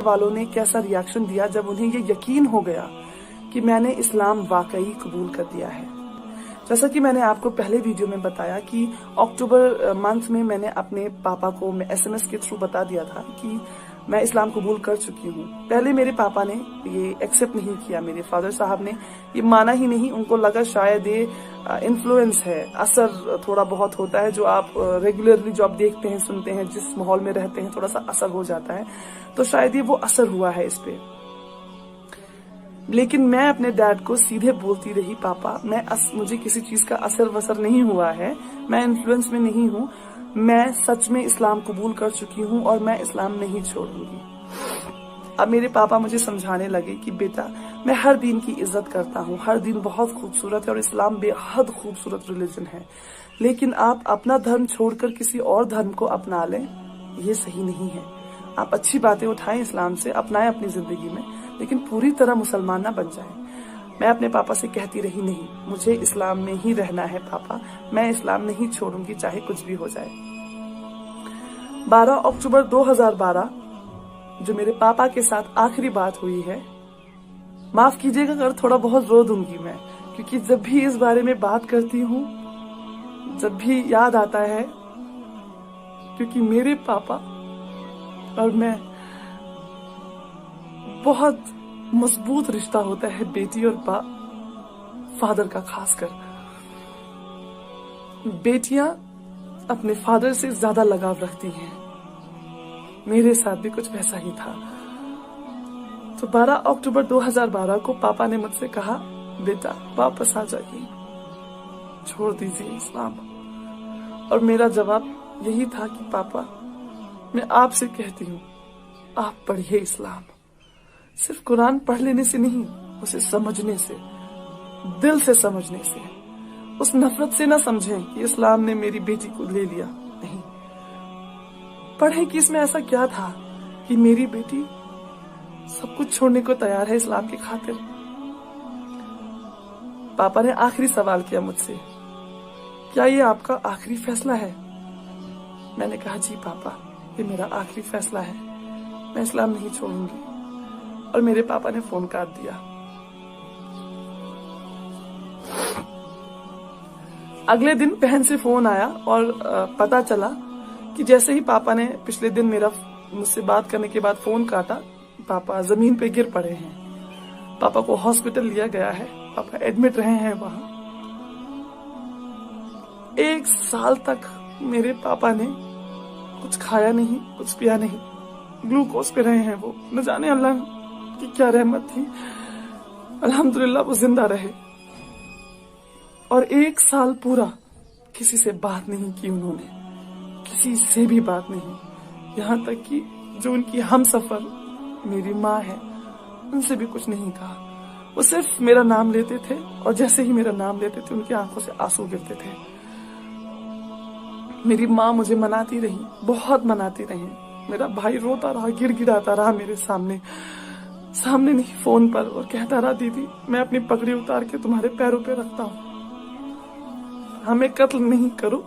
वालों ने कैसा रिएक्शन दिया जब उन्हें ये यकीन हो गया कि मैंने इस्लाम वाकई कबूल कर दिया है। जैसा कि मैंने आपको पहले वीडियो में बताया कि अक्टूबर मंथ में मैंने अपने पापा को SMS के थ्रू बता दिया था कि मैं इस्लाम कबूल कर चुकी हूँ। पहले मेरे पापा ने ये एक्सेप्ट नहीं किया, मेरे फादर साहब ने ये माना ही नहीं। उनको लगा शायद ये इन्फ्लुएंस है, असर थोड़ा बहुत होता है, जो आप रेगुलरली जो आप देखते हैं, सुनते हैं, जिस माहौल में रहते हैं थोड़ा सा असर हो जाता है, तो शायद ये वो असर हुआ है इस पे। लेकिन मैं अपने डैड को सीधे बोलती रही, पापा मुझे किसी चीज का असर वसर नहीं हुआ है, मैं इन्फ्लुएंस में नहीं हूँ, मैं सच में इस्लाम कबूल कर चुकी हूँ और मैं इस्लाम नहीं छोड़ूंगी। अब मेरे पापा मुझे समझाने लगे कि बेटा मैं हर दिन की इज्जत करता हूँ, हर दिन बहुत खूबसूरत है और इस्लाम बेहद खूबसूरत रिलीजन है, लेकिन आप अपना धर्म छोड़कर किसी और धर्म को अपना लें, ये सही नहीं है। आप अच्छी बातें उठाएं इस्लाम से, अपनाएं अपनी जिंदगी में, लेकिन पूरी तरह मुसलमान ना बन जाएं। मैं अपने पापा से कहती रही, नहीं मुझे इस्लाम में ही रहना है पापा, मैं इस्लाम नहीं छोड़ूंगी चाहे कुछ भी हो जाए। 12 अक्टूबर 2012 जो मेरे पापा के साथ आखिरी बात हुई है, माफ कीजिएगा अगर थोड़ा बहुत रो दूंगी मैं, क्योंकि जब भी इस बारे में बात करती हूँ, जब भी याद आता है, क्योंकि मेरे पापा और मैं बहुत मजबूत रिश्ता होता है बेटी और फादर का। खासकर बेटियां अपने फादर से ज्यादा लगाव रखती हैं, मेरे साथ भी कुछ वैसा ही था। तो 12 अक्टूबर 2012 को पापा ने मुझसे कहा, बेटा वापस आ जाइए, छोड़ दीजिए इस्लाम। और मेरा जवाब यही था कि पापा मैं आपसे कहती हूँ, आप पढ़िए इस्लाम, सिर्फ कुरान पढ़ लेने से नहीं, उसे समझने से, दिल से समझने से, उस नफरत से ना समझें कि इस्लाम ने मेरी बेटी को ले लिया, नहीं, पढ़ें कि इसमें ऐसा क्या था कि मेरी बेटी सब कुछ छोड़ने को तैयार है इस्लाम की खातिर। पापा ने आखिरी सवाल किया मुझसे, क्या ये आपका आखिरी फैसला है? मैंने कहा, जी पापा ये मेरा आखिरी फैसला है, मैं इस्लाम नहीं छोड़ूंगी। और मेरे पापा ने फोन काट दिया। अगले दिन बहन से फोन आया और पता चला कि जैसे ही पापा ने पिछले दिन मुझसे बात करने के बाद फोन काटा, पापा जमीन पे गिर पड़े हैं। पापा को हॉस्पिटल लिया गया है, पापा एडमिट रहे हैं वहां। 1 साल तक मेरे पापा ने कुछ खाया नहीं, कुछ पिया नहीं, ग्लूकोज पे रहे हैं वो। न जाने अल्लाह की क्या रहमत थी, अल्हम्दुलिल्लाह वो जिंदा रहे। और 1 साल पूरा किसी से बात नहीं की उन्होंने, किसी से भी बात नहीं। यहाँ तक कि जो उनकी हमसफर मेरी माँ है, उनसे भी कुछ नहीं कहा। वो सिर्फ मेरा नाम लेते थे और जैसे ही मेरा नाम लेते थे उनकी आंखों से आंसू गिरते थे। मेरी माँ मुझे मनाती रही, बहुत मनाती रही। मेरा भाई रोता रहा, गिड़गिड़ाता रहा मेरे सामने नहीं फोन पर, और कहता रहा, दीदी मैं अपनी पगड़ी उतार के तुम्हारे पैरों पे रखता हूँ, हमें कत्ल नहीं करो,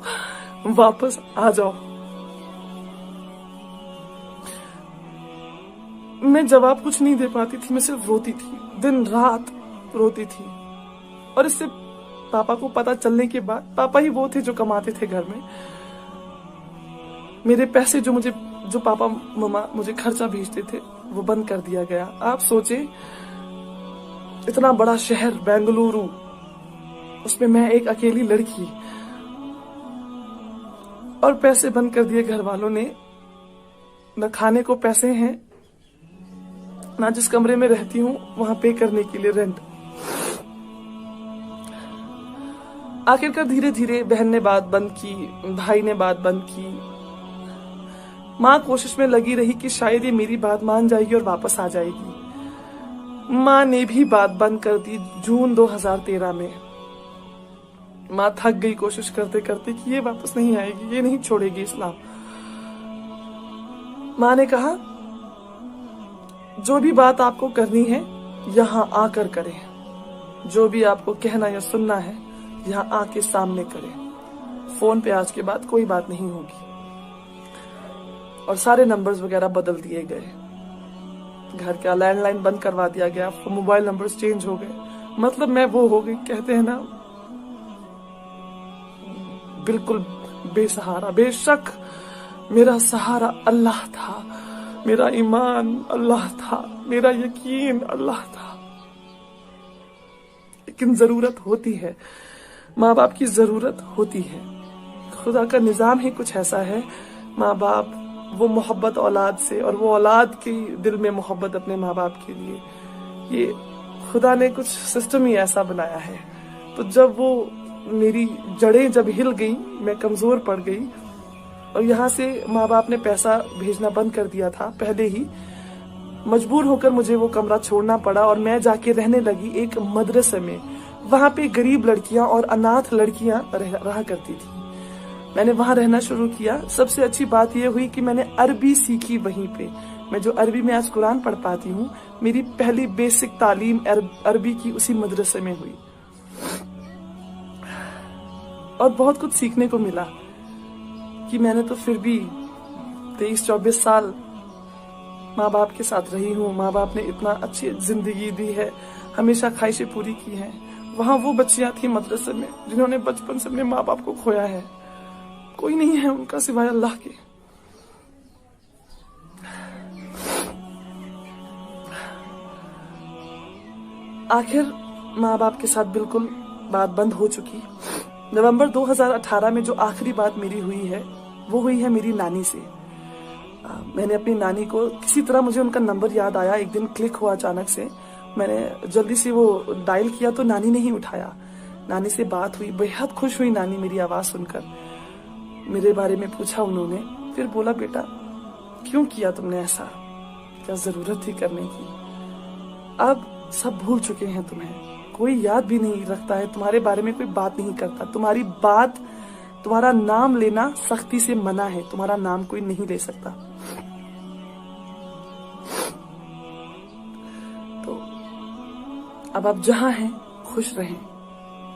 वापस आ जाओ। मैं जवाब कुछ नहीं दे पाती थी, मैं सिर्फ रोती थी, दिन रात रोती थी। और इससे पापा को पता चलने के बाद, पापा ही वो थे जो कमाते थे घर में, मेरे पैसे जो पापा मम्मा मुझे खर्चा भेजते थे वो बंद कर दिया गया। आप सोचे, इतना बड़ा शहर बेंगलुरु, उसमें मैं एक अकेली लड़की, और पैसे बंद कर दिए घर वालों ने। न खाने को पैसे हैं, ना जिस कमरे में रहती हूँ वहां पे करने के लिए रेंट। आखिरकार धीरे धीरे बहन ने बात बंद की, भाई ने बात बंद की। माँ कोशिश में लगी रही कि शायद ये मेरी बात मान जाएगी और वापस आ जाएगी। माँ ने भी बात बंद कर दी जून 2013 में। माँ थक गई कोशिश करते करते कि ये वापस नहीं आएगी, ये नहीं छोड़ेगी इस्लाम। माँ ने कहा, जो भी बात आपको करनी है यहाँ आकर करें, जो भी आपको कहना या सुनना है यहाँ आके सामने करें, फोन पे आज के बाद कोई बात नहीं होगी। और सारे नंबर्स वगैरह बदल दिए गए। घर का लैंडलाइन बंद करवा दिया गया, मोबाइल नंबर्स चेंज हो गए। मतलब मैं वो हो गई, कहते हैं ना, बिल्कुल बेसहारा। बेशक मेरा सहारा अल्लाह था, मेरा ईमान अल्लाह था, मेरा यकीन अल्लाह था। लेकिन जरूरत होती है, माँ बाप की जरूरत होती है। खुदा का निजाम ही कुछ ऐसा है, माँ बाप वो मोहब्बत औलाद से, और वो औलाद के दिल में मोहब्बत अपने माँ बाप के लिए, ये खुदा ने कुछ सिस्टम ही ऐसा बनाया है। तो जब वो मेरी जड़ें जब हिल गई, मैं कमजोर पड़ गई, और यहाँ से माँ बाप ने पैसा भेजना बंद कर दिया था पहले ही, मजबूर होकर मुझे वो कमरा छोड़ना पड़ा और मैं जाके रहने लगी एक मदरसे में। वहां पे गरीब लड़कियां और अनाथ लड़कियां रहा करती थी। मैंने वहां रहना शुरू किया। सबसे अच्छी बात यह हुई कि मैंने अरबी सीखी वहीं पे। मैं जो अरबी में आज कुरान पढ़ पाती हूँ, मेरी पहली बेसिक तालीम अरबी की उसी मदरसे में हुई, और बहुत कुछ सीखने को मिला कि मैंने तो फिर भी 23-24 साल माँ बाप के साथ रही हूँ। माँ बाप ने इतना अच्छी जिंदगी दी है, हमेशा ख्वाहिशें पूरी की हैं। वहां वो बच्चियां थी मदरसे में जिन्होंने बचपन से अपने माँ बाप को खोया है। कोई नहीं है उनका सिवाय अल्लाह के। आखिर माँ बाप के साथ बिल्कुल बात बंद हो चुकी। नवंबर 2018 में जो आखिरी बात मेरी हुई है, वो हुई है मेरी नानी से। मैंने अपनी नानी को किसी तरह, मुझे उनका नंबर याद आया, एक दिन क्लिक हुआ अचानक से। मैंने जल्दी से वो डायल किया तो नानी ने ही उठाया। नानी से बात हुई, बेहद खुश हुई नानी मेरी आवाज सुनकर। मेरे बारे में पूछा उन्होंने, फिर बोला, बेटा क्यों किया तुमने ऐसा, क्या जरूरत थी करने की? अब सब भूल चुके हैं तुम्हें, कोई याद भी नहीं रखता है, तुम्हारे बारे में कोई बात नहीं करता। तुम्हारी बात, तुम्हारा नाम लेना सख्ती से मना है, तुम्हारा नाम कोई नहीं ले सकता। तो अब आप जहां हैं खुश रहें,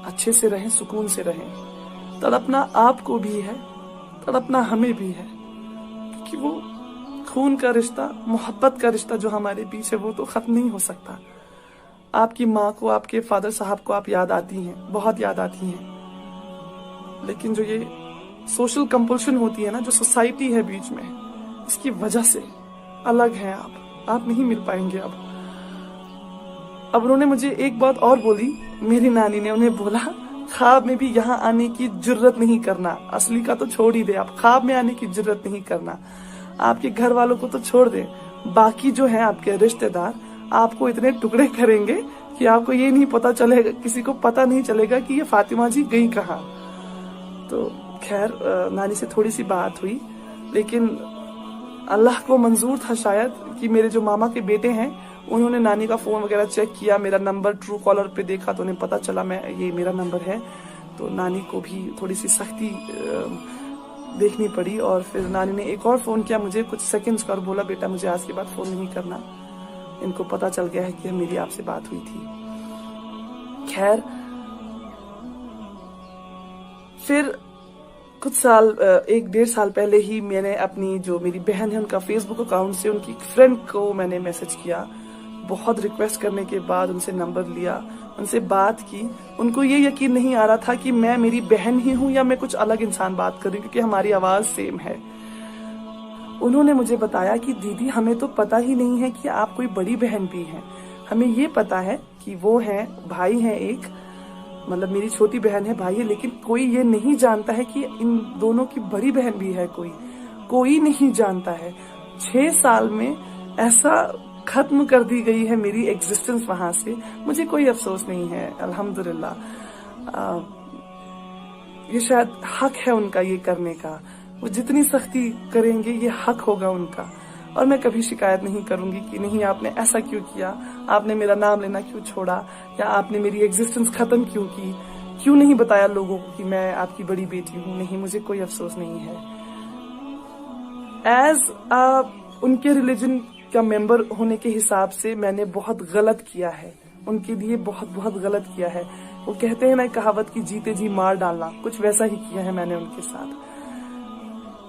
अच्छे से रहें, सुकून से रहें। तड़पना आपको भी है, तड़पना हमें भी है, क्योंकि वो खून का रिश्ता, मोहब्बत का रिश्ता जो हमारे बीच है, वो तो खत्म नहीं हो सकता। आपकी माँ को, आपके फादर साहब को आप याद आती हैं, बहुत याद आती हैं, लेकिन जो ये सोशल कंपल्शन होती है ना, जो सोसाइटी है बीच में, इसकी वजह से अलग हैं आप नहीं मिल पाएंगे अब उन्होंने मुझे एक बात और बोली, मेरी नानी ने उन्हें बोला, ख्वाब में भी यहाँ आने की जुर्रत नहीं करना। असली का तो छोड़ ही दे, आप ख्वाब में आने की जुर्रत नहीं करना। आपके घर वालों को तो छोड़ दे, बाकी जो है आपके रिश्तेदार आपको इतने टुकड़े करेंगे कि आपको ये नहीं पता चलेगा, किसी को पता नहीं चलेगा कि ये फातिमा जी गई कहाँ। तो खैर, नानी से थोड़ी सी बात हुई, लेकिन अल्लाह को मंजूर था शायद कि मेरे जो मामा के बेटे हैं, उन्होंने नानी का फोन वगैरह चेक किया, मेरा नंबर ट्रू कॉलर पे देखा तो उन्हें पता चला ये मेरा नंबर है। तो नानी को भी थोड़ी सी सख्ती देखनी पड़ी, और फिर नानी ने एक और फोन किया मुझे कुछ सेकंड्स का और बोला, बेटा मुझे आज के बाद फोन नहीं करना, इनको पता चल गया है कि मेरी आपसे बात हुई थी। खैर, फिर कुछ साल, 1-1.5 साल पहले ही मैंने अपनी जो मेरी बहन है उनका फेसबुक अकाउंट से उनकी फ्रेंड को मैंने मैसेज किया। बहुत रिक्वेस्ट करने के बाद उनसे नंबर लिया, उनसे बात की। उनको ये यकीन नहीं आ रहा था कि मैं मेरी बहन ही हूँ या मैं कुछ अलग इंसान बात कर रही हूँ, क्योंकि हमारी आवाज सेम है। उन्होंने मुझे बताया कि दीदी, हमें तो पता ही नहीं है कि आप कोई बड़ी बहन भी हैं। हमें ये पता है कि वो है भाई है एक, मतलब मेरी छोटी बहन है, भाई है, लेकिन कोई ये नहीं जानता है कि इन दोनों की बड़ी बहन भी है। कोई नहीं जानता है। 6 साल में ऐसा खत्म कर दी गई है मेरी एग्जिस्टेंस वहां से। मुझे कोई अफसोस नहीं है, अल्हम्दुलिल्लाह। ये शायद हक है उनका ये करने का। वो जितनी सख्ती करेंगे ये हक होगा उनका, और मैं कभी शिकायत नहीं करूंगी कि नहीं आपने ऐसा क्यों किया, आपने मेरा नाम लेना क्यों छोड़ा, या आपने मेरी एग्जिस्टेंस खत्म क्यों की, क्यों नहीं बताया लोगों को कि मैं आपकी बड़ी बेटी हूँ। नहीं, मुझे कोई अफसोस नहीं है। एज उनके रिलीजन का मेंबर होने के हिसाब से मैंने बहुत गलत किया है, उनके लिए बहुत गलत किया है। वो कहते हैं ना कहावत की, जीते जी मार डालना, कुछ वैसा ही किया है मैंने उनके साथ।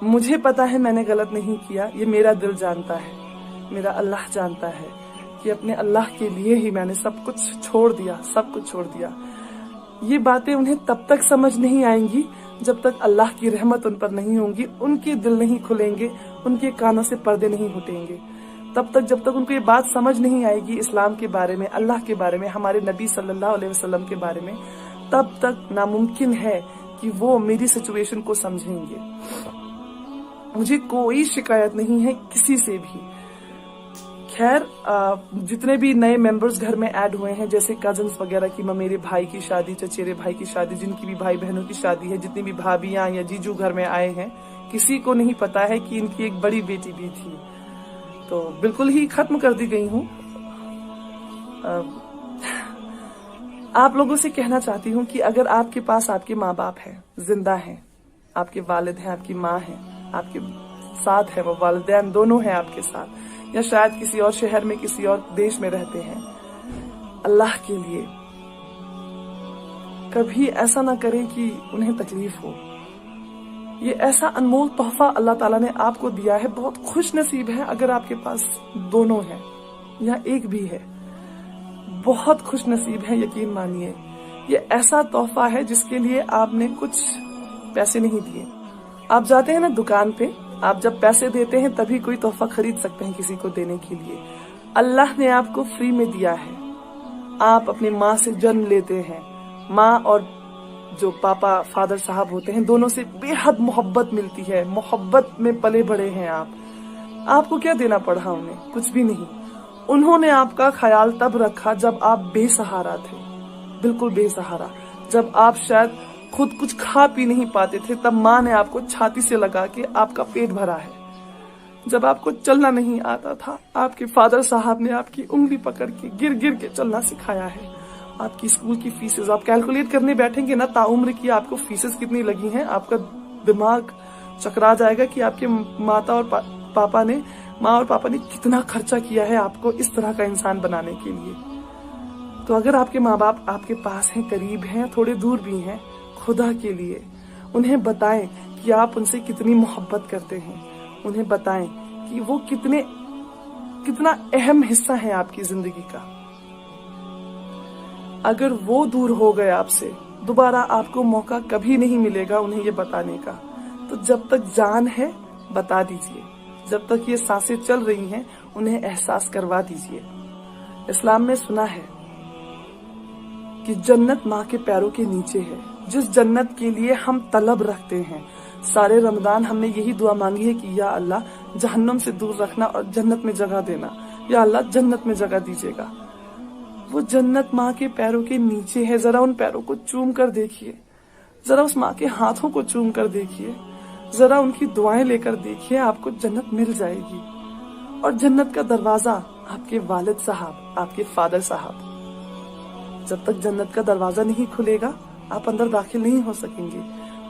मुझे पता है मैंने गलत नहीं किया, ये मेरा दिल जानता है। मेरा अल्लाह जानता है कि अपने अल्लाह के लिए ही मैंने सब कुछ छोड़ दिया, सब कुछ छोड़ दिया। ये बातें उन्हें तब तक समझ नहीं आएंगी जब तक अल्लाह की रहमत उन पर नहीं होगी, उनके दिल नहीं खुलेंगे, उनके कानों से पर्दे नहीं हटेंगे। तब तक जब तक उनको ये बात समझ नहीं आएगी इस्लाम के बारे में, अल्लाह के बारे में, हमारे नबी सल्लल्लाहु अलैहि वसल्लम के बारे में, तब तक नामुमकिन है कि वो मेरी सिचुएशन को समझेंगे। मुझे कोई शिकायत नहीं है किसी से भी। खैर, जितने भी नए मेंबर्स घर में ऐड हुए हैं, जैसे कजन्स वगैरह की, मेरे भाई की शादी, चचेरे भाई की शादी, जिनकी भी भाई बहनों की शादी है, जितनी भी भाभियां या जीजू घर में आए हैं, किसी को नहीं पता है कि इनकी एक बड़ी बेटी भी थी। तो बिल्कुल ही खत्म कर दी गई हूँ। आप लोगों से कहना चाहती हूँ कि अगर आपके पास आपके माँ बाप हैं, जिंदा हैं, आपके वालिद हैं, आपकी माँ है, आपके साथ है, वो वालिदैन दोनों हैं आपके साथ, या शायद किसी और शहर में, किसी और देश में रहते हैं, अल्लाह के लिए कभी ऐसा ना करें कि उन्हें तकलीफ हो। ये ऐसा अनमोल तोहफा अल्लाह ताला ने आपको दिया है। बहुत खुश नसीब है अगर आपके पास दोनों हैं या एक भी है, बहुत खुश नसीब है, यकीन मानिए। ये ऐसा तोहफा है जिसके लिए आपने कुछ पैसे नहीं दिए। आप जाते हैं ना दुकान पे, आप जब पैसे देते हैं तभी कोई तोहफा खरीद सकते हैं किसी को देने के लिए। अल्लाह ने आपको फ्री में दिया है। आप अपनी माँ से जन्म लेते हैं, माँ और जो पापा फादर साहब होते हैं, दोनों से बेहद मोहब्बत मिलती है, मोहब्बत में पले बड़े हैं आप। आपको क्या देना पड़ा उन्हें? कुछ भी नहीं। उन्होंने आपका ख्याल तब रखा जब आप बेसहारा थे, बिल्कुल बेसहारा। जब आप शायद खुद कुछ खा पी नहीं पाते थे, तब माँ ने आपको छाती से लगा के आपका पेट भरा है। जब आपको चलना नहीं आता था, आपके फादर साहब ने आपकी उंगली पकड़ के गिर गिर के चलना सिखाया है। आपकी स्कूल की फीसेस आप कैलकुलेट करने बैठेंगे ना, ताउम्र की आपको फीसेस कितनी लगी हैं, आपका दिमाग चकरा जाएगा कि आपके माँ और पापा ने कितना खर्चा किया है आपको इस तरह का इंसान बनाने के लिए। तो अगर आपके माँ बाप आपके पास हैं, करीब हैं, थोड़े दूर भी हैं, खुदा के लिए उन्हें बताएं कि आप उनसे कितनी मोहब्बत करते हैं। उन्हें बताएं कि वो कितना अहम हिस्सा है आपकी जिंदगी का। अगर वो दूर हो गए आपसे, दोबारा आपको मौका कभी नहीं मिलेगा उन्हें ये बताने का। तो जब तक जान है बता दीजिए, जब तक ये सांसें चल रही हैं उन्हें एहसास करवा दीजिए। इस्लाम में सुना है कि जन्नत माँ के पैरों के नीचे है, जिस जन्नत के लिए हम तलब रखते हैं। सारे रमजान हमने यही दुआ मांगी है कि या अल्लाह जहन्नम से दूर रखना और जन्नत में जगह देना, या अल्लाह जन्नत में जगह दीजिएगा। वो जन्नत माँ के पैरों के नीचे है। जरा उन पैरों को चूम कर देखिए, जरा उस माँ के हाथों को चूम कर देखिए, जरा उनकी दुआएं लेकर देखिए, आपको जन्नत मिल जाएगी। और जन्नत का दरवाजा आपके वालिद साहब, आपके फादर साहब। जब तक जन्नत का दरवाजा नहीं खुलेगा आप अंदर दाखिल नहीं हो सकेंगे।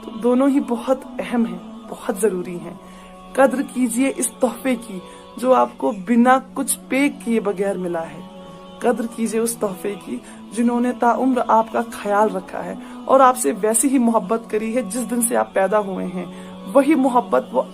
तो दोनों ही बहुत अहम हैं, बहुत जरूरी हैं। कद्र कीजिए इस तोहफे की जो आपको बिना कुछ पे किए बगैर मिला है। कद्र कीजिए उस तोहफे की जिन्होंने ताउम्र आपका ख्याल रखा है और आपसे वैसी ही मोहब्बत करी है जिस दिन से आप पैदा हुए हैं। वही मोहब्बत वो